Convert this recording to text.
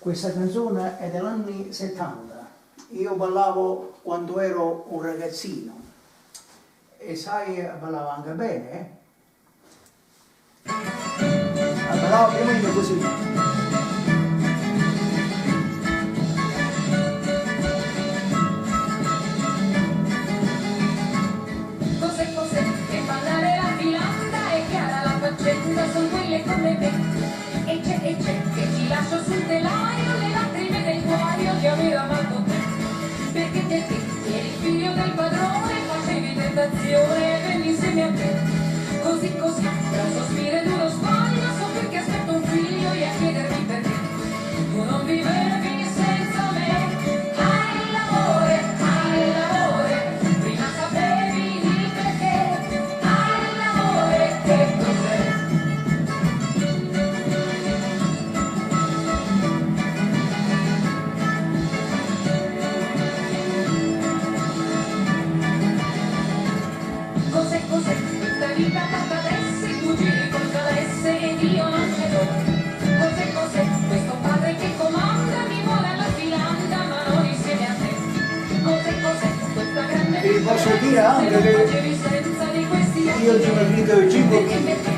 Questa canzone è degli anni 70. Io ballavo quando ero un ragazzino. E sai, ballavo anche bene, eh? Ballavo più o meno così. Cos'è che ballare la filanda è chiara la faccenda, sono quelle come me. E c'è che ci lascio sul telaio le lacrime del cuoio che avevo amato te. Perché te eri figlio del padrone, facevi tentazione e venni insieme a te. Così, tra sospiro ed uno sbaglio, so perché aspetto un figlio e a chiedermi perché tu non vivevi senza me. Hai l'amore, prima sapevi il perché. Hai l'amore, che cos'è? Cos'è questa vita fatta adesso, tu giri col calesse ed io non ce l'ho. Cos'è questo padre che comanda, mi vuole alla filanda ma non insieme a te. Cos'è questa grande E posso dire anche che facevi senza di questi io sono finito 5 kg.